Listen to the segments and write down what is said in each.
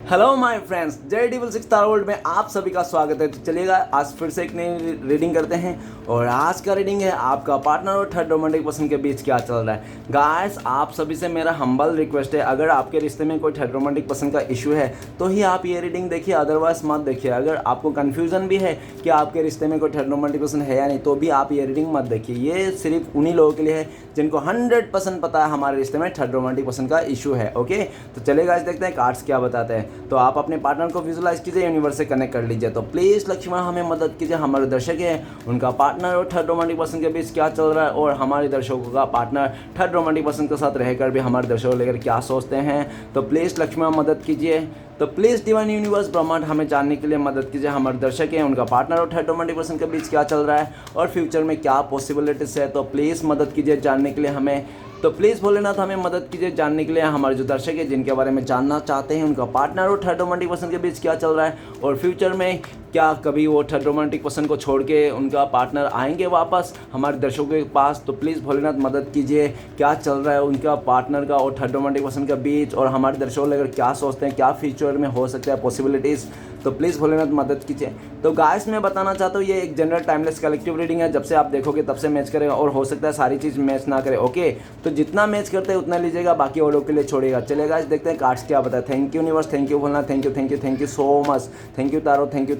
Hello my friends, J66 star world में आप सभी का स्वागत है। तो चलिएगा आज फिर से एक नई रीडिंग करते हैं और आज का रीडिंग है आपका पार्टनर और थर्ड रोमांटिक पर्सन के बीच क्या चल रहा है। गाइस, आप सभी से मेरा हम्बल रिक्वेस्ट है, अगर आपके रिश्ते में कोई थर्ड रोमांटिक पर्सन का इशू है तो ही आप ये रीडिंग देखिए, अदरवाइज मत देखिए। अगर आपको कन्फ्यूजन भी है कि आपके रिश्ते में कोई थर्ड रोमांटिक पर्सन है या नहीं, तो भी आप ये रीडिंग मत देखिए। ये सिर्फ उन्हीं लोगों के लिए है जिनको 100% पता है हमारे रिश्ते में थर्ड रोमांटिक पर्सन का इशू है। ओके, तो चलेगा आज देखते हैं कार्ड्स क्या बताते हैं। तो आप अपने पार्टनर को विजुलाइज कीजिए, यूनिवर्स से कनेक्ट कर लीजिए। तो प्लीज़ लक्ष्मण हमें मदद कीजिए। हमारे दर्शक हैं, उनका पार्टनर और थर्ड रोमांटिक पर्सन के बीच क्या चल रहा है, और हमारे दर्शकों का पार्टनर थर्ड रोमांटिक पर्सन के साथ रहकर भी हमारे दर्शकों लेकर क्या सोचते हैं। तो प्लीज़ लक्ष्मण मदद कीजिए। तो प्लीज़ डिवाइन यूनिवर्स ब्रह्मांड हमें जानने के लिए मदद कीजिए। हमारे दर्शक हैं, उनका पार्टनर और थर्ड रोमांटिक पर्सन के बीच क्या चल रहा है और फ्यूचर में क्या पॉसिबिलिटीज़ है। तो प्लीज़ मदद कीजिए जानने के लिए हमें। तो प्लीज़ भोलेनाथ हमें मदद कीजिए जानने के लिए। हमारे जो दर्शक हैं, जिनके बारे में जानना चाहते हैं, उनका पार्टनर और थर्ड रोमांटिक पर्सन के बीच क्या चल रहा है और फ्यूचर में क्या कभी वो थर्ड रोमांटिक पर्सन को छोड़ के उनका पार्टनर आएंगे वापस हमारे दर्शकों के पास। तो प्लीज़ भोलेनाथ मदद कीजिए, क्या चल रहा है उनका पार्टनर का और थर्ड रोमांटिक पर्सन के बीच, और हमारे दर्शकों लेकर क्या सोचते हैं, क्या फ्यूचर में हो सकता है पॉसिबिलिटीज़। तो प्लीज़ भोलेनाथ मदद कीजिए। तो गाइस, मैं बताना चाहता हूँ ये एक जनरल टाइमलेस कलेक्टिव रीडिंग है। जब से आप देखोगे तब से मैच करेगा, और हो सकता है सारी चीज़ मैच ना करे। ओके, तो जितना मैच करते हैं उतना लीजिएगा, बाकी औरों के लिए छोड़िएगा। चलेगा आज देखते हैं कार्ड्स क्या बताए। Thank you universe, thank you Bholenath, thank you so much, thank you tarot, thank you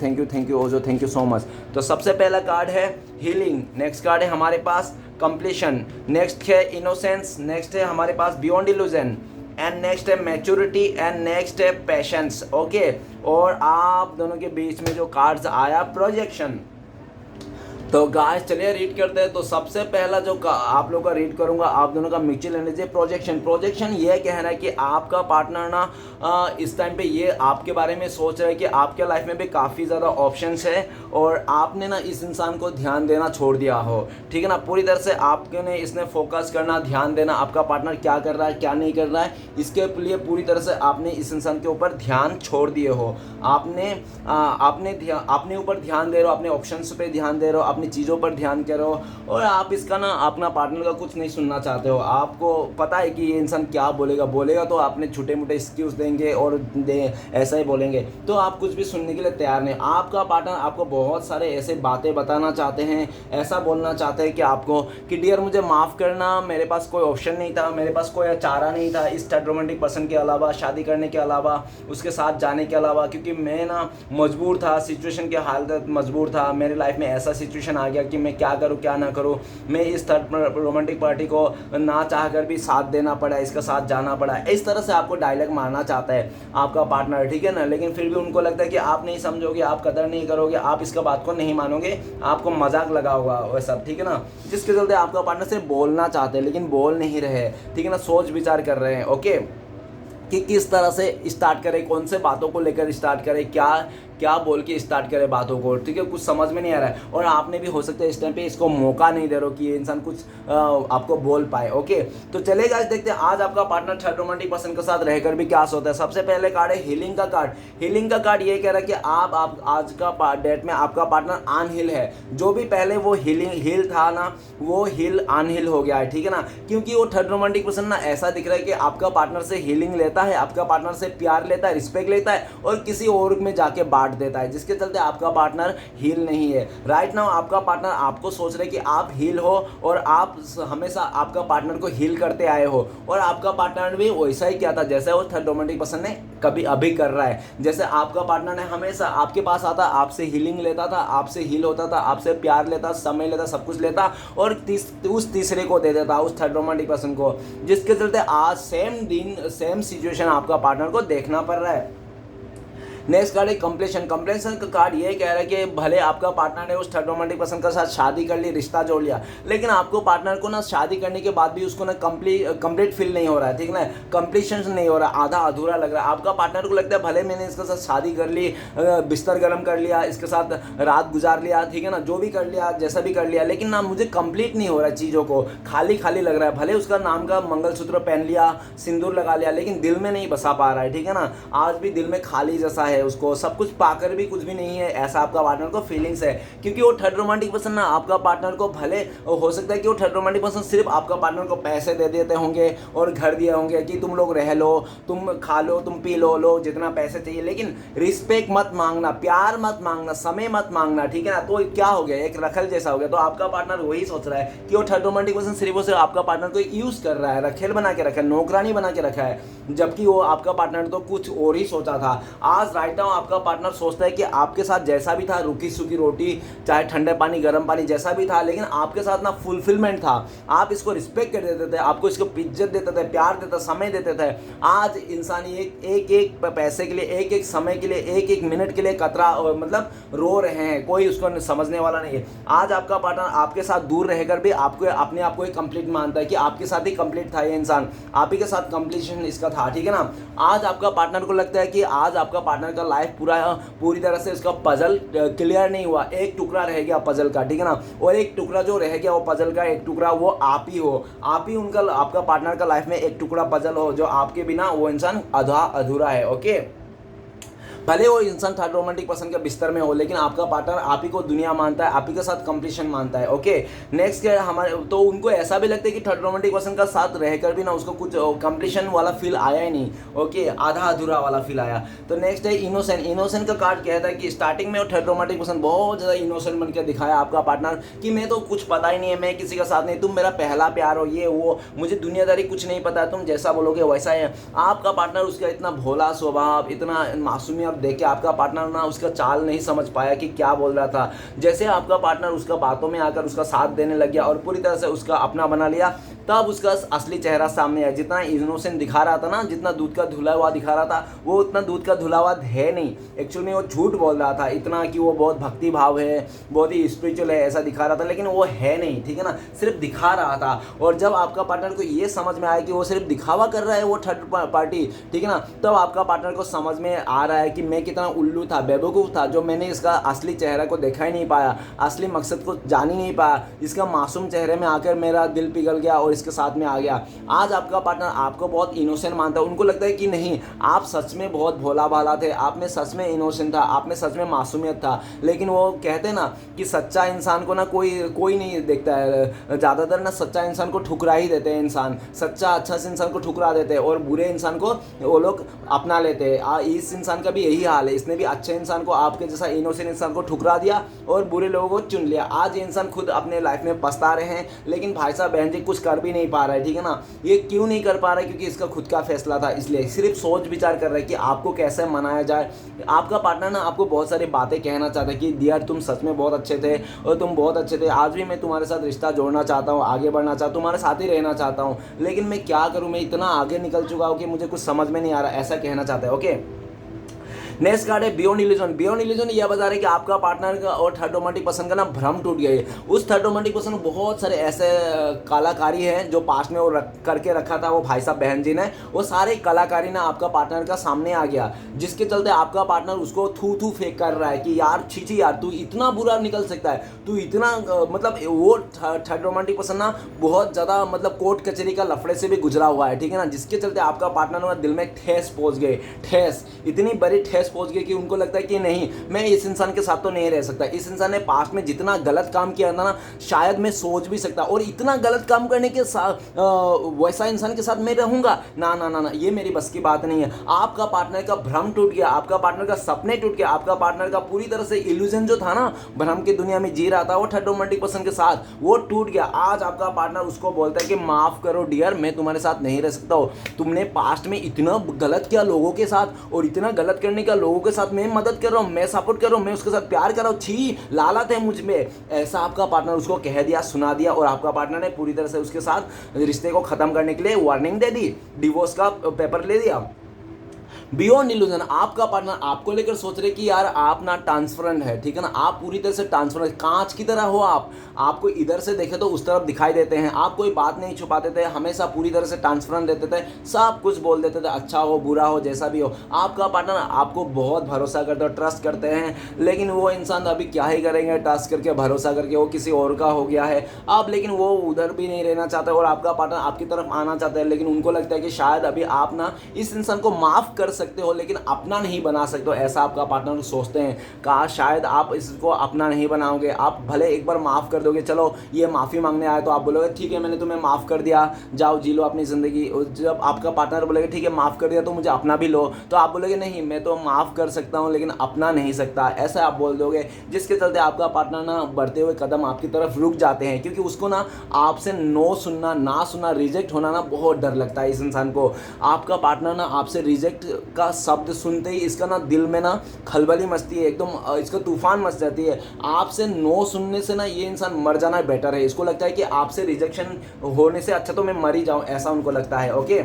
ओजो, थैंक यू सो मच। तो सबसे पहला कार्ड है हीलिंग, नेक्स्ट कार्ड है हमारे पास कंप्लीशन, नेक्स्ट है इनोसेंस, नेक्स्ट है हमारे पास बियॉन्ड इल्यूजन, एंड नेक्स्ट है मैच्योरिटी, एंड नेक्स्ट है पेशेंस। ओके, और आप दोनों के बीच में जो कार्ड्स आया प्रोजेक्शन। तो गाइस चलिए रीड करते हैं। तो सबसे पहला जो आप लोग का रीड करूंगा, आप दोनों का म्यूचुअल एनर्जी प्रोजेक्शन ये कह रहा है कि आपका पार्टनर ना इस टाइम पे ये आपके बारे में सोच रहा है कि आपके लाइफ में भी काफ़ी ज़्यादा ऑप्शंस है और आपने ना इस इंसान को ध्यान देना छोड़ दिया हो। ठीक है ना, पूरी तरह से आपके ने इसने फोकस करना, ध्यान देना, आपका पार्टनर क्या कर रहा है क्या नहीं कर रहा है, इसके लिए पूरी तरह से आपने इस इंसान के ऊपर ध्यान छोड़ दिए हो। आपने ऊपर ध्यान दे रहे हो, अपने ऑप्शंस पे ध्यान दे रहे हो, अपनी चीज़ों पर ध्यान करो, और आप इसका ना अपना पार्टनर का कुछ नहीं सुनना चाहते हो। आपको पता है कि ये इंसान क्या बोलेगा तो आपने छोटे मोटे एक्सक्यूज देंगे और ऐसा ही बोलेंगे, तो आप कुछ भी सुनने के लिए तैयार नहीं। आपका पार्टनर आपको बहुत सारे ऐसे बातें बताना चाहते हैं, ऐसा बोलना चाहते हैं कि आपको कि डियर मुझे माफ़ करना, मेरे पास कोई ऑप्शन नहीं था, मेरे पास कोई चारा नहीं था इस थर्ड रोमांटिक पर्सन के अलावा, शादी करने के अलावा, उसके साथ जाने के अलावा, क्योंकि मैं ना मजबूर था, सिचुएशन के हालत मजबूर था, मेरे लाइफ में ऐसा सिचुएशन आ गया कि मैं क्या करूं क्या ना करूं, मैं इस थर्ड रोमांटिक पार्टी को ना चाहकर भी साथ देना पड़ा, इसका साथ जाना पड़ा। इस तरह से आपको डायलॉग मारना चाहता है आपका पार्टनर, ठीक है ना, लेकिन फिर भी उनको लगता है कि आप नहीं समझोगे, आप कदर नहीं करोगे, आप इसका बात को नहीं मानोगे, आपको मजाक लगा होगा वह सब, ठीक है ना, जिसके चलते आपका पार्टनर से बोलना चाहते हैं लेकिन बोल नहीं रहे, ठीक है ना, सोच विचार कर रहे हैं। ओके, कि किस तरह से स्टार्ट करें, कौन से बातों को लेकर स्टार्ट करें, क्या बोल के स्टार्ट करें बातों को, ठीक है, कुछ समझ में नहीं आ रहा है, और आपने भी हो सकता है इस टाइम पे इसको मौका नहीं दे रहे हो कि ये इंसान कुछ आपको बोल पाए। ओके, तो चलेगा आज देखते हैं आज आपका पार्टनर थर्ड रोमांटिक पर्सन के साथ रहकर भी क्या सोचता है। सबसे पहले कार्ड है हीलिंग का कार्ड। हीलिंग का कार्ड ये कह रहा है कि आप आज का डेट में आपका पार्टनर अनहील है। जो भी पहले वो हील था ना, वो हील अनहील हो गया है, ठीक है ना, क्योंकि वो थर्ड रोमांटिक पर्सन ना ऐसा दिख रहा है कि आपका पार्टनर से हीलिंग लेता है, आपका पार्टनर से प्यार लेता है, रिस्पेक्ट लेता है, और किसी और में जाके बांट देता है, जिसके चलते आपका पार्टनर हील नहीं है। राइट नाउ आपका पार्टनर आपको सोच रहे कि आप हील हो, और आप हमेशा आपका पार्टनर को हील करते आए हो, और आपका पार्टनर भी वैसा ही किया था जैसे वो थर्ड रोमांटिक पर्सन ने कभी अभी कर रहा है। जैसे आपका पार्टनर ने हमेशा आपके पास आता, आपसे हीलिंग लेता था, आपसे हील होता था, आपसे प्यार लेता, समय लेता, सब कुछ लेता, और उस तीसरे को दे देता, उस थर्ड रोमांटिक पर्सन को, जिसके चलते आज सेम दिन सेम सिचुएशन आपका पार्टनर को देखना पड़ रहा है। नेक्स्ट कार्ड है कंप्लेशन का कार्ड ये कह रहा है कि भले आपका पार्टनर ने उस थर्ड रोमांटिक पर्सन के साथ शादी कर ली, रिश्ता जोड़ लिया, लेकिन आपको पार्टनर को ना शादी करने के बाद भी उसको ना कंप्लीट फील नहीं हो रहा है, ठीक ना, कंप्लीशन नहीं हो रहा, आधा अधूरा लग रहा है। आपका पार्टनर को लगता है भले मैंने इसके साथ शादी कर ली, बिस्तर गर्म कर लिया, इसके साथ रात गुजार लिया, ठीक है ना, जो भी कर लिया, जैसा भी कर लिया, लेकिन ना मुझे कंप्लीट नहीं हो रहा है, चीज़ों को खाली खाली लग रहा है। भले उसका नाम का मंगलसूत्र पहन लिया, सिंदूर लगा लिया, लेकिन दिल में नहीं बसा पा रहा है, ठीक है ना, आज भी दिल में खाली जैसा है। है उसको, सब कुछ पाकर भी कुछ भी नहीं है, ऐसा आपका पार्टनर को फीलिंग्स है। क्योंकि वो थर्ड रोमांटिक पर्सन ना आपका पार्टनर को, भले हो सकता है कि वो थर्ड रोमांटिक पर्सन सिर्फ आपका पार्टनर को पैसे दे देते होंगे और घर दिए होंगे कि तुम लोग रह लो, तुम खा लो, तुम पी लो जितना पैसे चाहिए, लेकिन रिस्पेक्ट मत मांगना, प्यार मत मांगना, समय मत मांगना, ठीक है ना। तो क्या हो गया, एक रखल जैसा हो गया। तो आपका पार्टनर वही सोच रहा है कि वो थर्ड रोमांटिक पर्सन सिर्फ और सिर्फ आपका पार्टनर को यूज कर रहा है, रखेल बना के रखा है, नौकरानी बना के रखा है, जबकि वो आपका पार्टनर तो कुछ और ही सोचा था। आज राइट नाउ आपका पार्टनर सोचता है कि आपके साथ जैसा भी था, रूखी सूखी रोटी, चाहे ठंडे पानी गर्म पानी जैसा भी था, लेकिन आपके साथ ना फुलफिलमेंट था। आप इसको रिस्पेक्ट कर देते थे, आपको इसको इज्जत देते थे, प्यार देते, समय देते थे। आज इंसान एक पैसे के लिए, एक समय के लिए, एक मिनट के लिए कतरा मतलब रो रहे हैं, कोई उसको समझने वाला नहीं है। आज आपका पार्टनर आपके साथ दूर रहकर भी आपको अपने आप को ही कंप्लीट मानता है कि आपके साथ ही कंप्लीट था ये इंसान, आप ही के साथ कंप्लीशन इसका था, ठीक है ना। आज आपका पार्टनर को लगता है कि आज आपका पार्टनर का लाइफ पूरी तरह से इसका पजल क्लियर नहीं हुआ, एक टुकड़ा रह गया पजल का, ठीक है ना। और एक टुकड़ा जो रह गया वो पजल का एक टुकड़ा वो आप ही हो, आप ही उनका, आपका पार्टनर का लाइफ में एक टुकड़ा पजल हो, जो आपके बिना वो इंसान आधा अधूरा है। ओके, भले वो इंसान थर्ड रोमांटिक पर्सन के बिस्तर में हो, लेकिन आपका पार्टनर आप ही को दुनिया मानता है, आप ही के साथ कंप्लीशन मानता है। ओके, नेक्स्ट क्या है हमारे, तो उनको ऐसा भी लगता है कि थर्ड रोमांटिक पर्सन का साथ रहकर भी ना उसको कुछ कंप्लीशन वाला फील आया ही नहीं। ओके, आधा अधूरा वाला फील आया। तो नेक्स्ट है इनोसेंट। इनोसेंट का कार्ड कहता है कि स्टार्टिंग में वो थर्ड रोमांटिक पर्सन बहुत ज़्यादा इनोसेंट बनकर दिखाया आपका पार्टनर कि मैं तो कुछ पता ही नहीं है, मैं किसी का साथ नहीं, तुम मेरा पहला प्यार हो, ये वो, मुझे दुनियादारी कुछ नहीं पता है, तुम जैसा बोलोगे वैसा है। आपका पार्टनर उसका इतना भोला स्वभाव, इतना मासूमियत देख के आपका पार्टनर ना उसका चाल नहीं समझ पाया कि क्या बोल रहा था। जैसे आपका पार्टनर उसका बातों में आकर उसका साथ देने लग गया और पूरी तरह से उसका अपना बना लिया, तब उसका असली चेहरा सामने आया। जितना इनोसेंट दिखा रहा था ना, जितना दूध का धुला हुआ दिखा रहा था, वो उतना दूध का धुला हुआ है नहीं। एक्चुअली में वो झूठ बोल रहा था इतना कि वो बहुत भक्ति भाव है, बहुत ही स्पिरिचुअल है, ऐसा दिखा रहा था, लेकिन वो है नहीं, ठीक है ना, सिर्फ दिखा रहा था। और जब आपका पार्टनर को ये समझ में आया कि वो सिर्फ दिखावा कर रहा है वो थर्ड पार्टी, ठीक है ना, तब आपका पार्टनर को समझ में आ रहा है कि मैं कितना उल्लू था, बेवकूफ़ था, जो मैंने इसका असली चेहरा को देखा ही नहीं पाया, असली मकसद को जान ही नहीं पाया। इसका मासूम चेहरे में आकर मेरा दिल पिघल गया और इसके साथ में आ गया। आज आपका पार्टनर आपको बहुत इनोसेंट मानता है, उनको लगता है कि नहीं, आप सच में बहुत भोला भाला थे, आप में सच में इनोसेंट था, आप में सच में मासूमियत था। लेकिन वो कहते हैं ना कि सच्चा इंसान को ना कोई नहीं देखता है, ज़्यादातर ना सच्चा इंसान को ठुकरा ही देते हैं। इंसान सच्चा अच्छा से इंसान को ठुकरा देते हैं और बुरे इंसान को वो लोग अपना लेते हैं। इस इंसान का भी यही हाल है, इसने भी अच्छे इंसान को, आपके जैसा इनोसेंट इंसान को ठुकरा दिया और बुरे लोगों को चुन लिया। आज ये इंसान खुद अपने लाइफ में पछता रहे हैं, लेकिन भाई साहब बहन जी कुछ कर भी नहीं पा रहा है, ठीक है ना। ये क्यों नहीं कर पा रहा है? क्योंकि इसका खुद का फैसला था, इसलिए सिर्फ सोच विचार कर रहा है कि आपको कैसे मनाया जाए। आपका पार्टनर ना आपको बहुत सारी बातें कहना चाहता है कि डियर तुम सच में बहुत अच्छे थे और तुम बहुत अच्छे थे, आज भी मैं तुम्हारे साथ रिश्ता जोड़ना चाहता हूँ, आगे बढ़ना चाहता हूँ, तुम्हारे साथ ही रहना चाहता हूँ, लेकिन मैं क्या करूँ, मैं इतना आगे निकल चुका हूँ कि मुझे कुछ समझ में नहीं आ रहा, ऐसा कहना चाहता है। ओके, नेक्स्ट कार्ड है बियॉन्ड इल्यूजन। बियॉन्ड इल्यूजन यह बता रहे हैं कि आपका पार्टनर का और थर्ड रोमांटिक पर्सन का ना भ्रम टूट गया है। उस थर्ड रोमांटिक पर्सन को बहुत सारे ऐसे कलाकारी हैं जो पास्ट में वो करके रखा था वो भाई साहब बहन जी ने, वो सारे कलाकारी ना आपका पार्टनर का सामने आ गया, जिसके चलते आपका पार्टनर उसको थू फेंक कर रहा है कि यार छी यार, तू इतना बुरा निकल सकता है, तू इतना मतलब वो थर्ड रोमांटिक पर्सन ना बहुत ज़्यादा मतलब कोर्ट कचहरी का लफड़े से भी गुजरा हुआ है, ठीक है ना, जिसके चलते आपका पार्टनर दिल में ठेस पहुँच गए, ठेस, इतनी बड़ी ठेस पहुंच गए कि उनको लगता है कि नहीं, मैं इस इंसान के साथ तो नहीं रह सकता, इस इंसान ने पास्ट में जितना गलत काम किया था ना, शायद मैं सोच भी सकता, और इतना गलत काम करने के साथ वैसा इंसान के साथ मैं रहूंगा ना ना ना ना, ये मेरी बस की बात नहीं है। आपका पार्टनर का भ्रम टूट गया, आपका पार्टनर का सपने टूट गया, आपका पार्टनर का पूरी तरह से इल्यूजन जो था ना, भ्रम की दुनिया में जी रहा था वो थर्ड रोमांटिक पर्सन के साथ, वो टूट गया। आज आपका पार्टनर उसको बोलता है कि माफ करो डियर, मैं तुम्हारे साथ नहीं रह सकता हूँ, तुमने पास्ट में इतना गलत किया लोगों के साथ, और इतना गलत करने का लोगों के साथ मैं मदद कर रहा हूँ, मैं सपोर्ट कर रहा हूँ, मैं उसके साथ प्यार कर रहा हूँ, छी लालत है मुझ में, ऐसा आपका पार्टनर उसको कह दिया, सुना दिया, और आपका पार्टनर ने पूरी तरह से उसके साथ रिश्ते को खत्म करने के लिए वार्निंग दे दी, डिवोर्स का पेपर ले दिया। बियॉन्ड इल्यूजन, आपका पार्टनर आपको लेकर सोच रहे कि यार आप ना ट्रांसपेरेंट है, ठीक है ना, आप पूरी तरह से ट्रांसपेरेंट कांच की तरह हो, आपको इधर से देखे तो उस तरफ दिखाई देते हैं, आप कोई बात नहीं छुपाते थे, हमेशा पूरी तरह से ट्रांसपेरेंट देते थे, सब कुछ बोल देते थे, अच्छा हो बुरा हो जैसा भी हो। आपका पार्टनर आपको बहुत भरोसा करते हो, ट्रस्ट करते हैं, लेकिन वो इंसान अभी क्या ही करेंगे, ट्रस्ट करके भरोसा करके वो किसी और का हो गया है अब, लेकिन वो उधर भी नहीं रहना चाहता, और आपका पार्टनर आपकी तरफ आना चाहता है, लेकिन उनको लगता है कि शायद अभी आप ना इस इंसान को माफ़ कर सकते हो लेकिन अपना नहीं बना सकते हो, ऐसा आपका पार्टनर सोचते हैं। कहा शायद आप इसको अपना नहीं बनाओगे, आप भले एक बार माफ़ कर दोगे, चलो ये माफ़ी मांगने आए तो आप बोलोगे ठीक है मैंने तुम्हें माफ़ कर दिया, जाओ जी लो अपनी ज़िंदगी। जब आपका पार्टनर बोलेगा ठीक है माफ़ कर दिया तो मुझे अपना भी लो, तो आप बोलोगे नहीं मैं तो माफ़ कर सकता हूँ लेकिन अपना नहीं सकता, ऐसा आप बोल दोगे। जिसके चलते आपका पार्टनर ना बढ़ते हुए कदम आपकी तरफ रुक जाते हैं, क्योंकि उसको ना आपसे नो सुनना, ना सुनना, रिजेक्ट होना ना बहुत डर लगता है इस इंसान को। आपका पार्टनर ना आपसे रिजेक्ट का शब्द सुनते ही इसका ना दिल में ना खलबली मचती है, एकदम इसका तूफान मच जाती है। आपसे नो सुनने से ना ये इंसान मर जाना बेटर है। इसको लगता है कि आपसे रिजेक्शन होने से अच्छा तो मैं मर ही जाऊँ, ऐसा उनको लगता है। ओके,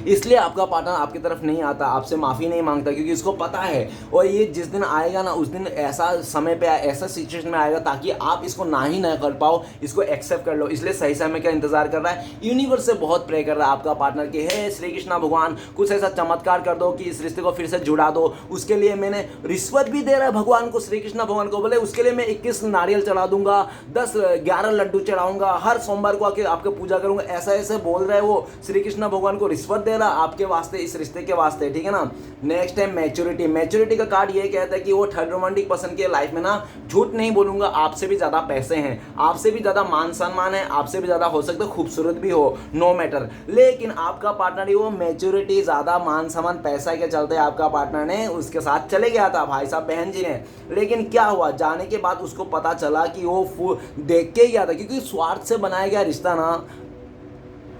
इसलिए आपका पार्टनर आपकी तरफ नहीं आता, आपसे माफ़ी नहीं मांगता, क्योंकि इसको पता है। और ये जिस दिन आएगा ना उस दिन ऐसा समय पे ऐसा सिचुएशन में आएगा ताकि आप इसको ना ही ना कर पाओ, इसको एक्सेप्ट कर लो। इसलिए सही समय का इंतजार कर रहा है, यूनिवर्स से बहुत प्रे कर रहा है आपका पार्टनर कि हे श्री कृष्णा भगवान कुछ ऐसा चमत्कार कर दो कि इस रिश्ते को फिर से जुड़ा दो। उसके लिए मैंने रिश्वत भी दे रहा है भगवान को, श्री कृष्णा भगवान को, बोले उसके लिए मैं 21 नारियल चढ़ा दूंगा, 10-11 लड्डू चढ़ाऊंगा, हर सोमवार को आके आपके पूजा करूंगा, ऐसा ऐसे बोल रहा है वो श्री कृष्णा भगवान को, रिश्वत दे रहा आपके वास्ते, इस रिश्ते के वास्ते, ठीक है ना। नेक्स्ट है मैच्योरिटी। मैच्योरिटी का कार्ड ये कहता है कि वो थर्ड रोमांटिक पर्सन के लाइफ में ना झूठ नहीं बोलूंगा, आपसे भी ज्यादा पैसे हैं, आपसे भी ज्यादा मान सम्मान है, आपसे भी ज्यादा हो सकता है खूबसूरत भी हो, नो मैटर, लेकिन आपका पार्टनर ही वो मैच्योरिटी, ज्यादा मान सम्मान, पैसा के चलते आपका पार्टनर ने उसके साथ चले गया था भाई साहब बहन जी ने। लेकिन क्या हुआ, जाने के बाद उसको पता चला कि वो देख के ही गया था, क्योंकि स्वार्थ से बनाया गया रिश्ता ना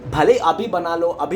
भले अभी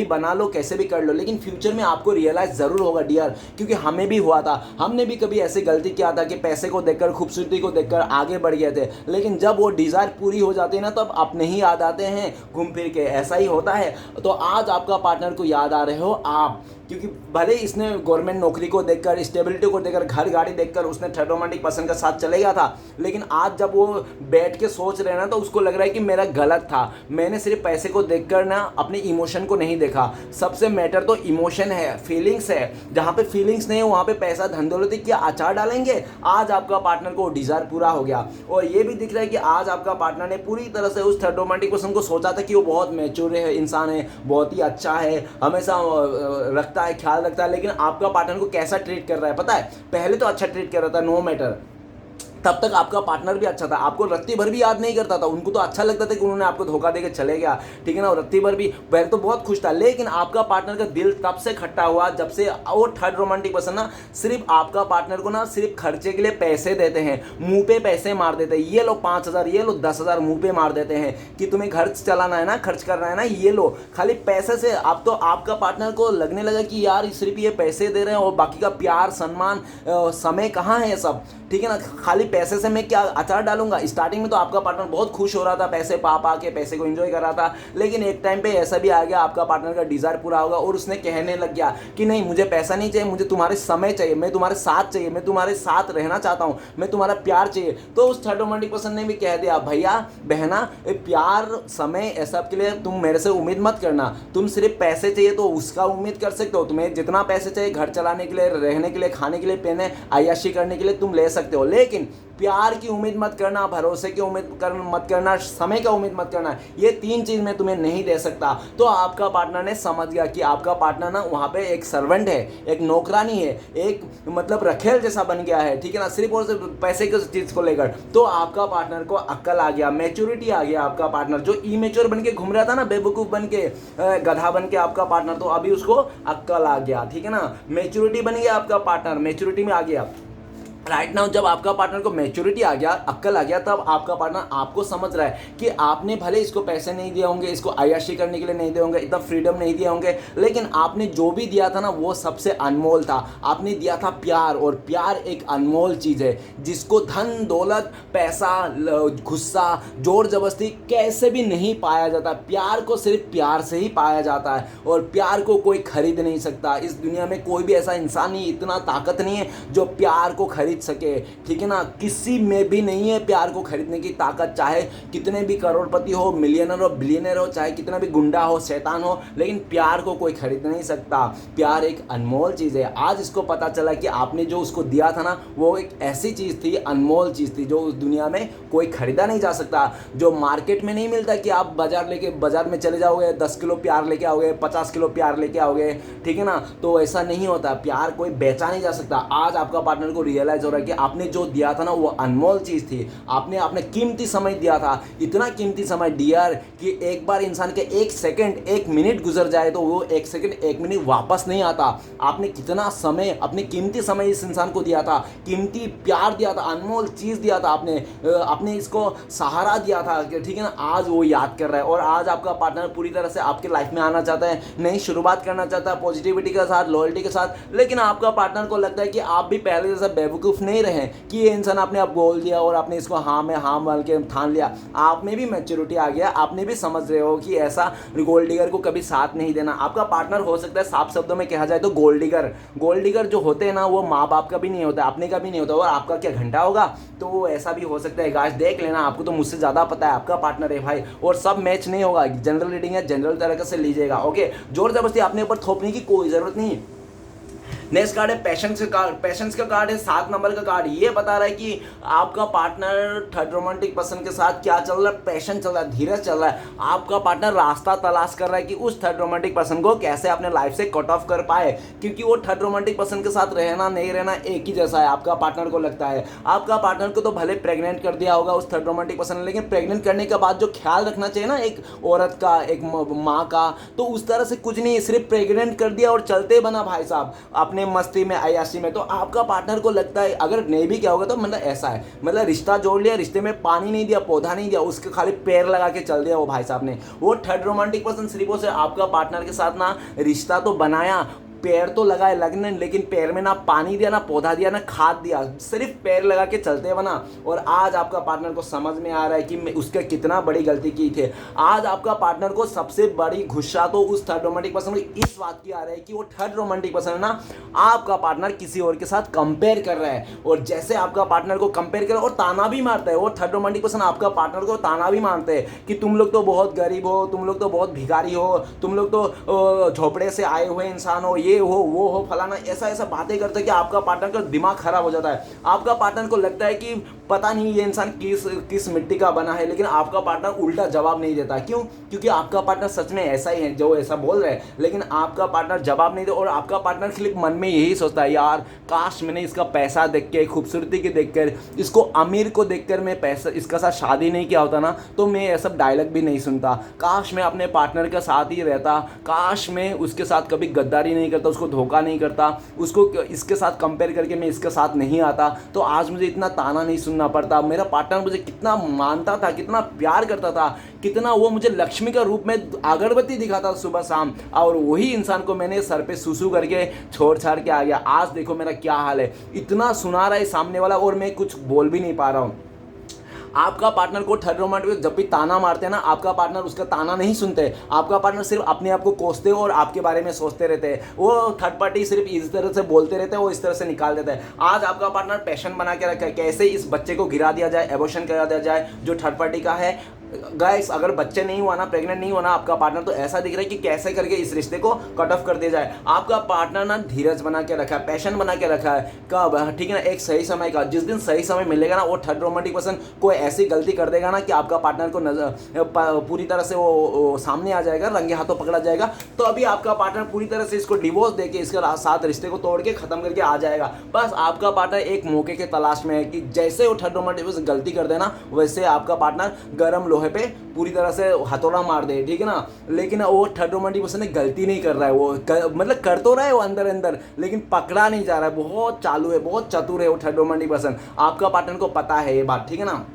बना लो कैसे भी कर लो, लेकिन फ्यूचर में आपको रियलाइज ज़रूर होगा डियर, क्योंकि हमें भी हुआ था, हमने भी कभी ऐसी गलती किया था कि पैसे को देखकर, खूबसूरती को देखकर आगे बढ़ गए थे, लेकिन जब वो डिज़ायर पूरी हो जाती है ना तब अपने ही याद आते हैं घूम फिर के, ऐसा ही होता है। तो आज आपका पार्टनर को याद आ रहे हो आप, क्योंकि भले इसने गवर्नमेंट नौकरी को देखकर, स्टेबिलिटी को देखकर, घर गाड़ी देखकर उसने थर्ड रोमांटिक पर्सन के साथ चले गया था, लेकिन आज जब वो बैठ के सोच रहे हैं ना तो उसको लग रहा है कि मेरा गलत था, मैंने सिर्फ पैसे को देखकर ना अपने इमोशन को नहीं देखा। सबसे मैटर तो इमोशन है, फीलिंग्स है, जहाँ पे फीलिंग्स नहीं है वहाँ पे पैसा धन दौलत क्या अचार डालेंगे। आज आपका पार्टनर को डिज़ायर पूरा हो गया, और ये भी दिख रहा है कि आज आपका पार्टनर ने पूरी तरह से उस थर्ड रोमांटिक पर्सन को सोचा था कि वो बहुत मैच्योर है, इंसान है, बहुत ही अच्छा है, हमेशा रखता है, ख्याल रखता है, लेकिन आपका पार्टनर को कैसा ट्रीट कर रहा है पता है। पहले तो अच्छा ट्रीट कर रहा था, नो मैटर, तब तक आपका पार्टनर भी अच्छा था, आपको रत्ती भर भी याद नहीं करता था, उनको तो अच्छा लगता था कि उन्होंने आपको धोखा देके चले गया, ठीक है ना, रत्ती भर भी पहले तो बहुत खुश था। लेकिन आपका पार्टनर का दिल तब से खट्टा हुआ जब से वो थर्ड रोमांटिक पर्सन ना सिर्फ आपका पार्टनर को ना सिर्फ खर्चे के लिए पैसे देते हैं, मुंह पे पैसे मार देते हैं, ये लो 5,000, ये लो 10,000, मुंह पे मार देते हैं कि तुम्हें घर चलाना है ना, खर्च करना है ना, ये लो, खाली पैसे से। अब तो आपका पार्टनर को लगने लगा कि यार सिर्फ ये पैसे दे रहे हैं और बाकी का प्यार, सम्मान, समय कहाँ है ये सब, ठीक है ना, खाली पैसे से मैं क्या अचार डालूंगा। स्टार्टिंग में तो आपका पार्टनर बहुत खुश हो रहा था, पैसे पा के पैसे को एंजॉय कर रहा था, लेकिन एक टाइम पे ऐसा भी आ गया आपका पार्टनर का डिज़ायर पूरा होगा और उसने कहने लग गया कि नहीं मुझे पैसा नहीं चाहिए, मुझे तुम्हारे समय चाहिए, मैं तुम्हारे साथ चाहिए, मैं तुम्हारे साथ रहना चाहता हूँ, मैं तुम्हारा प्यार चाहिए। तो उस थर्ड रोमांटिक पर्सन ने भी कह दिया भैया बहना, प्यार, समय, ऐसा के लिए तुम मेरे से उम्मीद मत करना, तुम सिर्फ पैसे चाहिए तो उसका उम्मीद कर सकते हो, तुम्हें जितना पैसे चाहिए घर चलाने के लिए, रहने के लिए, खाने के लिए, पहने, अय्याशी करने के लिए तुम ले सकते हो, लेकिन प्यार की उम्मीद मत करना, भरोसे की उम्मीद मत करना, समय का उम्मीद मत करना, ये 3 चीज़ मैं तुम्हें नहीं दे सकता। तो आपका पार्टनर ने समझ गया कि आपका पार्टनर ना वहाँ पे एक सर्वेंट है, एक नौकरानी है, एक मतलब रखेल जैसा बन गया है, ठीक है ना, सिर्फ और सिर्फ पैसे की चीज़ को लेकर। तो आपका पार्टनर को अक्ल आ गया, मैच्योरिटी आ गया। आपका पार्टनर जो इमेच्योर बन के घूम रहा था ना, बेवकूफ़ बन के, गधा बन के आपका पार्टनर, तो अभी उसको अक्ल आ गया, ठीक है ना, मैच्योरिटी बन गया आपका पार्टनर, मैच्योरिटी में आ गया। राइट नाउ जब आपका पार्टनर को मैच्योरिटी आ गया, अक्ल आ गया, तब आपका पार्टनर आपको समझ रहा है कि आपने भले इसको पैसे नहीं दिए होंगे, इसको अय्याशी करने के लिए नहीं दिए होंगे, इतना फ्रीडम नहीं दिए होंगे, लेकिन आपने जो भी दिया था ना वो सबसे अनमोल था। आपने दिया था प्यार, और प्यार एक अनमोल चीज़ है जिसको धन दौलत, पैसा, गुस्सा, जोर जबरदस्ती कैसे भी नहीं पाया जाता। प्यार को सिर्फ प्यार से ही पाया जाता है, और प्यार को कोई खरीद नहीं सकता। इस दुनिया में कोई भी ऐसा इंसान नहीं, इतना ताकत नहीं है जो प्यार को खरीद खरीद सके, ठीक है ना। किसी में भी नहीं है प्यार को खरीदने की ताकत, चाहे कितने भी करोड़पति हो, मिलियनर हो, बिलियनर हो, चाहे कितना भी गुंडा हो, शैतान हो, लेकिन प्यार को कोई खरीद नहीं सकता। प्यार एक अनमोल चीज़ है। आज इसको पता चला कि आपने जो उसको दिया था ना, वो एक ऐसी चीज़ थी, अनमोल चीज़ थी, जो उस दुनिया में कोई खरीदा नहीं जा सकता, जो मार्केट में नहीं मिलता कि आप बाजार में चले जाओगे, 10 किलो प्यार लेके आओगे, 50 किलो प्यार लेके आओगे, ठीक है ना। तो ऐसा नहीं होता, प्यार कोई बेचा नहीं जा सकता। आज आपका पार्टनर को रियलाइज हो रहा है कि आपने जो दिया था ना, वो अनमोल चीज़ थी। आपने कीमती समय दिया था, इतना कीमती समय डियर कि एक बार इंसान के 1 सेकंड 1 मिनट गुजर जाए तो वो 1 सेकंड 1 मिनट वापस नहीं आता। आपने कितना समय, अपने कीमती समय इस इंसान को दिया था, कीमती प्यार दिया था, अनमोल चीज़ दिया था, आपने इसको सहारा दिया था, ठीक है ना। आज वो याद कर रहा है और आज आपका पार्टनर पूरी तरह से आपके लाइफ में आना चाहता है, नई शुरुआत करना चाहता है, पॉजिटिविटी के साथ, लॉयल्टी के साथ। लेकिन आपका पार्टनर को लगता है कि आप भी पहले जैसा बेवकूफ़ नहीं रहे कि ये इंसान आपने अब बोल दिया और आपने इसको हाँ में हाँ मान के ठान लिया। आप में भी मैच्योरिटी आ गया, आपने भी समझ रहे हो कि ऐसा गोल्ड डिगर को कभी साथ नहीं देना। आपका पार्टनर हो सकता है, साफ शब्दों में कहा जाए तो गोल्ड डिगर जो होते हैं ना, वो माँ बाप का भी नहीं होता, अपने का भी नहीं होता, और आपका क्या घंटा होगा। तो वो ऐसा भी हो सकता है। गाइस देख लेना, आपको तो मुझसे ज़्यादा पता है, आपका पार्टनर है भाई, और सब मैच नहीं होगा। जनरल रीडिंग है, जनरल तरीके से लीजिएगा, ओके। जोर जबरदस्ती अपने ऊपर थोपने की कोई ज़रूरत नहीं। नेक्स्ट कार्ड है पैशंस का कार्ड। पैशंस का कार्ड है 7 नंबर का कार्ड। ये बता रहा है कि आपका पार्टनर थर्ड रोमांटिक पर्सन के साथ क्या चल रहा है, पैशन चल रहा है, धीरज चल रहा है। आपका पार्टनर रास्ता तलाश कर रहा है कि उस थर्ड रोमांटिक पर्सन को कैसे अपने लाइफ से कट ऑफ कर पाए, क्योंकि वो थर्ड रोमांटिक पर्सन के साथ रहना नहीं रहना एक ही जैसा है, आपका पार्टनर को लगता है। आपका पार्टनर को तो भले प्रेग्नेंट कर दिया होगा उस थर्ड रोमांटिक पर्सन ने, लेकिन प्रेग्नेंट करने के बाद जो ख्याल रखना चाहिए ना एक औरत का, एक माँ का, तो उस तरह से कुछ नहीं, सिर्फ प्रेग्नेंट कर दिया और चलते बना भाई साहब अपने मस्ती में, अयाशी में। तो आपका पार्टनर को लगता है अगर नहीं भी क्या होगा तो मतलब ऐसा है, मतलब रिश्ता जोड़ लिया, रिश्ते में पानी नहीं दिया, पौधा नहीं दिया, उसके खाली पैर लगा के चल दिया वो भाई साहब ने। वो थर्ड रोमांटिक पर्सन सिर्फ से आपका पार्टनर के साथ ना रिश्ता तो बनाया, पैर तो लगाए लगने, लेकिन पैर में ना पानी दिया, ना पौधा दिया, ना खाद दिया, सिर्फ पैर लगा के चलते बना। और आज आपका पार्टनर को समझ में आ रहा है कि उसके कितना बड़ी गलती की थी। आज आपका पार्टनर को सबसे बड़ी गुस्सा तो उस थर्ड रोमांटिक पर्सन को इस बात की आ रहा है कि वो थर्ड रोमांटिक पर्सन है ना, आपका पार्टनर किसी और के साथ कंपेयर कर रहा है, और जैसे आपका पार्टनर को कंपेयर कर रहा है और ताना भी मारता है। वो थर्ड रोमांटिक पर्सन आपका पार्टनर को ताना भी मारते हैं कि तुम लोग तो बहुत गरीब हो, तुम लोग तो बहुत भिखारी हो, तुम लोग तो झोपड़े से आए हुए इंसान हो, ये हो वो हो फलाना, ऐसा बातें करते हैं कि आपका पार्टनर का दिमाग खराब हो जाता है। आपका पार्टनर को लगता है कि पता नहीं ये इंसान किस मिट्टी का बना है, लेकिन आपका पार्टनर उल्टा जवाब नहीं देता। क्यों? क्योंकि आपका पार्टनर सच में ऐसा ही है जो ऐसा बोल रहा है, लेकिन आपका पार्टनर जवाब नहीं दे। और आपका पार्टनर सिर्फ मन में यही सोचता है, यार काश मैंने इसका पैसा देख के, खूबसूरती के देख कर, इसको अमीर को देख कर मैं पैसा इसका साथ शादी नहीं किया होता ना, तो मैं ये सब डायलॉग भी नहीं सुनता। काश मैं अपने पार्टनर के साथ ही रहता, काश मैं उसके साथ कभी गद्दारी नहीं करता, उसको धोखा नहीं करता, उसको इसके साथ कंपेयर करके मैं इसके साथ नहीं आता, तो आज मुझे इतना ताना नहीं सुनना पड़ता। मेरा पार्टनर मुझे कितना मानता था, कितना प्यार करता था, कितना वो मुझे लक्ष्मी का रूप में अगरबत्ती दिखाता सुबह शाम, और वही इंसान को मैंने सर पे सुसु करके छोड़ छाड़ के आ गया। आज देखो मेरा क्या हाल है, इतना सुना रहा है सामने वाला और मैं कुछ बोल भी नहीं पा रहा हूँ। आपका पार्टनर को थर्ड रोमांटिक जब भी ताना मारते हैं ना, आपका पार्टनर उसका ताना नहीं सुनते। आपका पार्टनर सिर्फ अपने आप को कोसते और आपके बारे में सोचते रहते हैं। वो थर्ड पार्टी सिर्फ इस तरह से बोलते रहते हैं, वो इस तरह से निकाल देता है। आज आपका पार्टनर पैशन बना के रखा है, कैसे इस बच्चे को गिरा दिया जाए, एबॉर्शन करा दिया जाए जो थर्ड पार्टी का है। गाइस अगर बच्चे नहीं हुआ ना, प्रेग्नेंट नहीं हुआ ना आपका पार्टनर, तो ऐसा दिख रहा है कि कैसे करके इस रिश्ते को कट ऑफ कर दिया जाए। आपका पार्टनर ना धीरज बना के रखा है, पैशन बना के रखा है, कब ठीक है ना, एक सही समय का। जिस दिन सही समय मिलेगा ना, वो थर्ड रोमांटिक पर्सन कोई ऐसी गलती कर देगा ना कि आपका पार्टनर को पूरी तरह से वो सामने आ जाएगा, रंगे हाथों पकड़ा जाएगा। तो अभी आपका पार्टनर पूरी तरह से इसको डिवोर्स देके इसके साथ रिश्ते को तोड़ के खत्म करके आ जाएगा। बस आपका पार्टनर एक मौके के तलाश में है कि जैसे वो थर्ड रोमांटिक पर्सन गलती कर देना, वैसे आपका पार्टनर गर्म लोहे पे पूरी तरह से हथौड़ा मार दे, ठीक है ना। लेकिन वो थर्ड रोमांटिक पर्सन गलती नहीं कर रहा है, वो मतलब कर तो रहा है वो अंदर अंदर, लेकिन पकड़ा नहीं जा रहा है। बहुत चालू है, बहुत चतुर है वो थर्ड रोमांटिक पर्सन। आपका पार्टनर को पता है ये बात, ठीक है ना।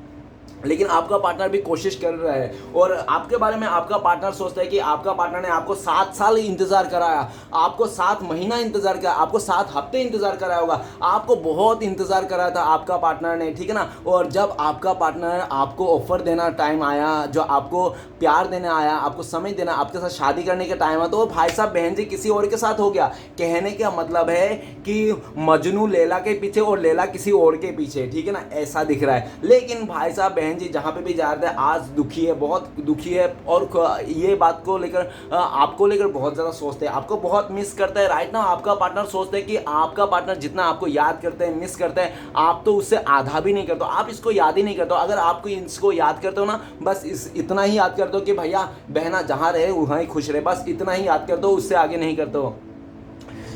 लेकिन आपका पार्टनर भी कोशिश कर रहा है, और आपके बारे में आपका पार्टनर सोचता है कि आपका पार्टनर ने आपको 7 साल इंतजार कराया, आपको 7 महीना इंतजार किया, आपको 7 हफ्ते इंतजार कराया होगा, आपको बहुत इंतजार कराया था आपका पार्टनर ने, ठीक है ना। और जब आपका पार्टनर आपको ऑफर देना टाइम आया, जो आपको प्यार देने आया, आपको समय देना, आपके साथ शादी करने का टाइम आया, तो वो भाई साहब बहन जी किसी और के साथ हो गया। कहने का मतलब है कि मजनू लैला के पीछे और लैला किसी और के पीछे, ठीक है ना, ऐसा दिख रहा है। लेकिन भाई साहब बहन जी जहाँ पे भी जा रहे थे आज दुखी है, बहुत दुखी है, और ये बात को लेकर आपको लेकर बहुत ज़्यादा सोचते हैं, आपको बहुत मिस करता है। राइट ना आपका पार्टनर सोचते हैं कि आपका पार्टनर जितना आपको याद करते हैं, मिस करते हैं, आप तो उससे आधा भी नहीं करते हो, आप इसको याद ही नहीं करते हो। अगर आपको इसको याद करते हो ना, बस इतना ही याद करते हो कि भैया बहना जहाँ रहे वहाँ ही खुश रहे, बस इतना ही याद करते हो, उससे आगे नहीं करते हो।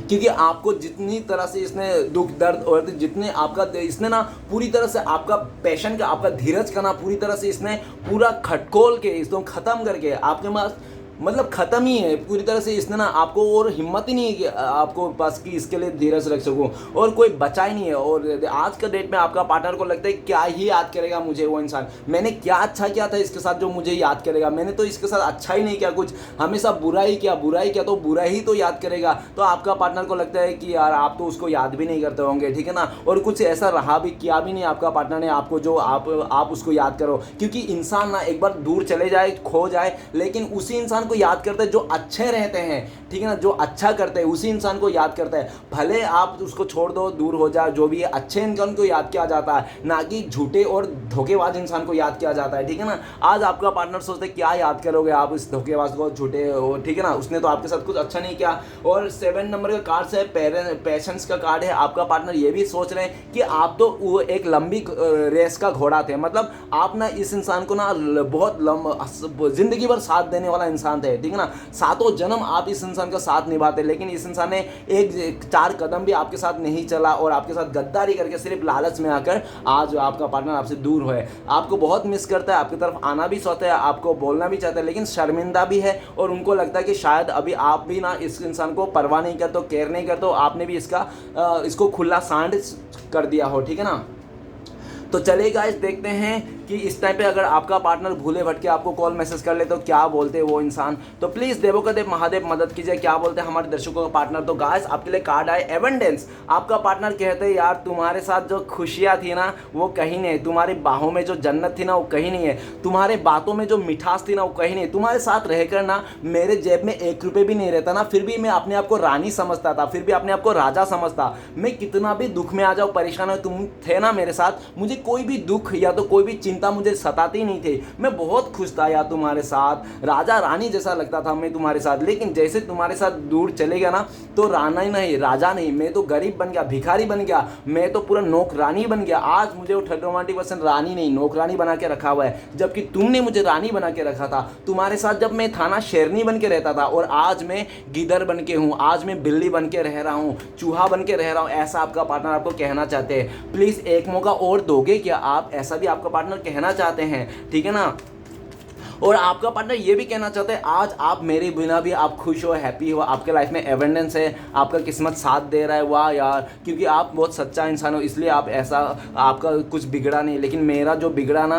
क्योंकि आपको जितनी तरह से इसने दुख दर्द और जितने आपका इसने ना पूरी तरह से आपका पैशन का, आपका धीरज का ना पूरी तरह से इसने पूरा खटकोल के इसको ख़त्म करके आपके पास मतलब ख़त्म ही है पूरी तरह से इसने ना, आपको और हिम्मत ही नहीं है कि आपको पास कि इसके लिए धीरज रख सकूं, और कोई बचा ही नहीं है। और आज का डेट में आपका पार्टनर को लगता है क्या ही याद करेगा मुझे वो इंसान, मैंने क्या अच्छा किया था इसके साथ जो मुझे याद करेगा, मैंने तो इसके साथ अच्छा ही नहीं किया कुछ, हमेशा बुरा ही किया तो बुरा ही तो याद करेगा। तो आपका पार्टनर को लगता है कि यार आप तो उसको याद भी नहीं करते होंगे, ठीक है ना, और कुछ ऐसा रहा भी किया भी नहीं आपका पार्टनर ने आपको जो आप उसको याद करो। क्योंकि इंसान ना एक बार दूर चले जाए, खो जाए, लेकिन उसी इंसान को याद करते हैं जो अच्छे रहते हैं, ठीक है ना, जो अच्छा करते हैं उसी इंसान को याद करते हैं। भले आप उसको छोड़ दो, दूर हो जाए, जो भी है, अच्छे इंसान को याद किया जाता है, ना कि झूठे और धोखेबाज इंसान को याद किया जाता है, ठीक है ना। आज आपका पार्टनर सोचते है क्या याद करोगे आप इस धोखेबाज को, झूठे हो, ठीक है ना, उसने तो आपके साथ कुछ अच्छा नहीं किया। और 7 नंबर का कार्ड है पेशेंस का कार्ड है। आपका पार्टनर ये भी सोच रहे हैं कि आप तो वो एक लंबी रेस का घोड़ा थे, मतलब आप ना इस इंसान को ना बहुत जिंदगी भर साथ देने वाला इंसान थे, ठीक है ना, सातों जन्म आप इस इंसान का साथ निभाते, लेकिन इस इंसान ने एक 4 कदम भी आपके साथ नहीं चला और आपके साथ गद्दारी करके सिर्फ लालच में आकर आज आपका पार्टनर आपसे दूर हुए। आपको बहुत मिस करता है, आपकी तरफ आना भी चाहता है, आपको बोलना भी चाहता है, लेकिन शर्मिंदा भी है, और उनको लगता है कि शायद अभी आप भी ना इस इंसान को परवाह नहीं करते हो, केयर नहीं करते हो, आपने भी इसको खुला सांड कर दिया हो, ठीक है ना। तो चलिए गाइस देखते हैं कि इस टाइम पे अगर आपका पार्टनर भूले भटके आपको कॉल मैसेज कर ले तो क्या बोलते हैं वो इंसान। तो प्लीज़ देवों का देव महादेव मदद कीजिए, क्या बोलते हैं हमारे दर्शकों का पार्टनर। तो गाइस आपके लिए कार्ड आए एविडेंस। आपका पार्टनर कहते हैं यार तुम्हारे साथ जो खुशियाँ थी ना वो कहीं नहीं, तुम्हारी बाहों में जो जन्नत थी ना वो कहीं नहीं है, तुम्हारे बातों में जो मिठास थी ना वो कहीं नहीं, तुम्हारे साथ रहकर ना मेरे जेब में 1 रुपये भी नहीं रहता ना, फिर भी मैं अपने आप को रानी समझता था, फिर भी अपने आप को राजा समझता। मैं कितना भी दुख में आ जाऊँ, परेशान हो, तुम थे ना मेरे साथ, मुझे कोई भी दुख या तो कोई भी चिंता मुझे सताती नहीं थी, मैं बहुत खुश था यार तुम्हारे साथ, राजा रानी जैसा लगता था मैं तुम्हारे साथ। लेकिन जैसे तुम्हारे साथ दूर चले गया ना तो राना ही नहीं, राजा नहीं, मैं तो गरीब बन गया, भिखारी बन गया, मैं तो पूरा नौकरानी बन गया। आज मुझे वो 30% रानी नहीं नौकरानी बना के रखा हुआ है, जबकि तुमने मुझे रानी बना के रखा था। तुम्हारे साथ जब मैं था ना शेरनी बन के रहता था, और आज मैं गिदर बन के हूँ, आज मैं बिल्ली बन के रह रहा हूँ, चूहा बन के रह रहा हूँ। ऐसा आपका पार्टनर आपको कहना चाहते हैं। प्लीज़ एक मौका और दोगे क्या आप, ऐसा भी आपका पार्टनर कहना चाहते हैं, ठीक है ना। और आपका पार्टनर ये भी कहना चाहते हैं आज आप मेरे बिना भी आप खुश हो, हैप्पी हो, आपके लाइफ में एविडेंस है, आपका किस्मत साथ दे रहा है। वाह यार, क्योंकि आप बहुत सच्चा इंसान हो इसलिए आप ऐसा, आपका कुछ बिगड़ा नहीं, लेकिन मेरा जो बिगड़ा ना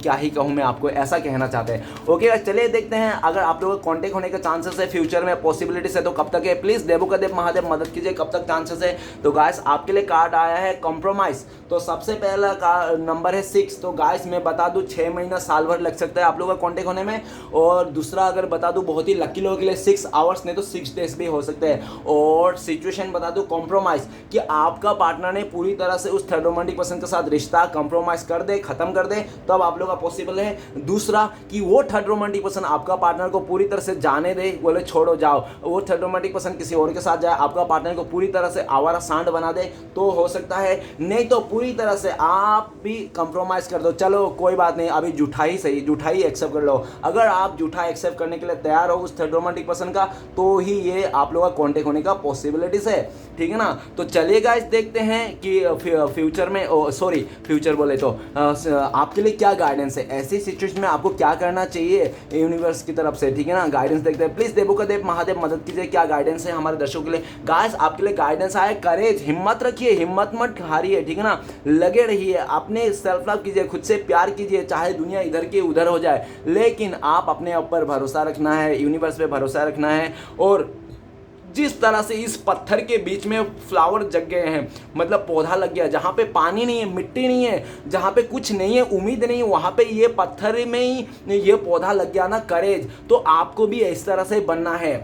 क्या ही कहूँ मैं आपको, ऐसा कहना चाहते हैं। ओके चलिए देखते हैं अगर आप लोगों का कॉन्टेक्ट होने के चांसेस है फ्यूचर में, पॉसिबिलिटीज है, तो कब तक है। प्लीज़ देवों का देव महादेव मदद कीजिए, कब तक चांसेस है। तो गाइस आपके लिए कार्ड आया है कॉम्प्रोमाइज़। तो सबसे पहला नंबर है 6। तो गाइस मैं बता दूँ 6 महीना साल भर लग सकता है आप लोगों का कॉन्टेक्ट होने में। और दूसरा अगर बता दूं बहुत ही लकी लोगों के लिए 6 आवर्स नहीं तो 6 डेज भी हो सकते हैं। और सिचुएशन बता दूं कॉम्प्रोमाइज़, कि आपका पार्टनर ने पूरी तरह से उस थर्ड रोमांटिक पर्सन के साथ रिश्ता कॉम्प्रोमाइज़ कर दे, खत्म कर दे, तब आप लोगों का पॉसिबल है। दूसरा कि वो थर्ड रोमांटिक पर्सन आपका पार्टनर को पूरी तरह से जाने दे, बोले छोड़ो जाओ, वो थर्ड रोमांटिक पर्सन किसी और के साथ जाए, आपका पार्टनर को पूरी तरह से आवारा सांड बना दे, तो हो सकता है। नहीं तो पूरी तरह से आप भी कॉम्प्रोमाइज़ कर दो, चलो कोई बात नहीं, अभी झूठा ही सही, झूठा ही एक्सेप्ट कर लो। अगर आप झूठा एक्सेप्ट करने के लिए तैयार हो उस थर्ड रोमांटिक पर्सन का, तो ही ये आप लोगों का कॉन्टेक्ट होने का पॉसिबिलिटीज है, ठीक है ना। तो चलिए गाइस देखते हैं कि फ्यूचर में सॉरी फ्यूचर बोले तो आपके लिए क्या गाइडेंस है, ऐसी सिचुएशन में आपको क्या करना चाहिए यूनिवर्स की तरफ से, ठीक है ना। गाइडेंस देखते हैं। प्लीज देवों का देव महादेव मदद कीजिए, क्या गाइडेंस है हमारे दर्शकों के लिए। गाइस आपके लिए गाइडेंस आया करेज, हिम्मत रखिए, हिम्मत मत हारिए, ठीक है ना। लगे रहिए, अपने सेल्फ लव कीजिए, खुद से प्यार कीजिए, चाहे दुनिया इधर की उधर हो जाए, लेकिन आप अपने ऊपर भरोसा रखना है, यूनिवर्स पे भरोसा रखना है। और जिस तरह से इस पत्थर के बीच में फ्लावर जग गए हैं, मतलब पौधा लग गया, जहाँ पे पानी नहीं है, मिट्टी नहीं है, जहाँ पे कुछ नहीं है, उम्मीद नहीं है, वहाँ पे ये पत्थर में ही ये पौधा लग गया ना, करेज। तो आपको भी इस तरह से बनना है,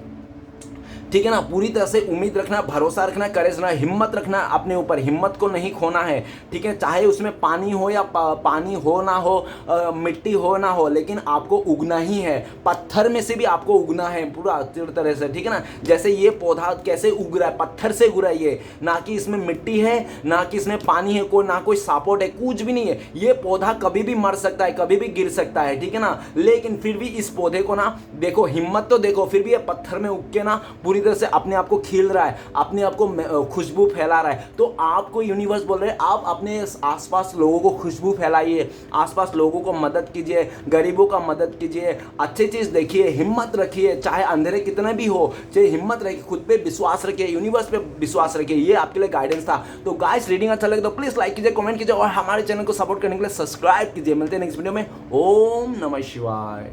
ठीक है ना। पूरी तरह से उम्मीद रखना, भरोसा रखना, करेज रखना, हिम्मत रखना अपने ऊपर, हिम्मत को नहीं खोना है, ठीक है। चाहे उसमें पानी हो या पानी हो ना हो, मिट्टी हो ना हो, लेकिन आपको उगना ही है। पत्थर में से भी आपको उगना है पूरा तरह से, ठीक है ना। जैसे ये पौधा कैसे उग रहा है, पत्थर से उग रहा है ये, ना कि इसमें मिट्टी है, ना कि इसमें पानी है, ना कोई सपोर्ट है, कुछ भी नहीं है। ये पौधा कभी भी मर सकता है, कभी भी गिर सकता है, ठीक है ना। लेकिन फिर भी इस पौधे को ना देखो, हिम्मत तो देखो, फिर भी ये पत्थर में उग के ना पूरी तरह से अपने आप को खिल रहा है, अपने आप को खुशबू फैला रहा है। तो आपको यूनिवर्स बोल रहे हैं, आप अपने आसपास लोगों को खुशबू फैलाइए, आसपास लोगों को मदद कीजिए, गरीबों का मदद कीजिए, अच्छी चीज देखिए, हिम्मत रखिए, चाहे अंधेरे कितने भी हो, चाहे हिम्मत रखिए, खुद पे विश्वास रखिए, यूनिवर्स पे विश्वास रखिए। ये आपके लिए गाइडेंस था। तो गाइस रीडिंग अच्छा लगे तो प्लीज लाइक कीजिए, कमेंट कीजिए और हमारे चैनल को सपोर्ट करने के लिए सब्सक्राइब कीजिए। मिलते हैं नेक्स्ट वीडियो में। ओम नमः शिवाय।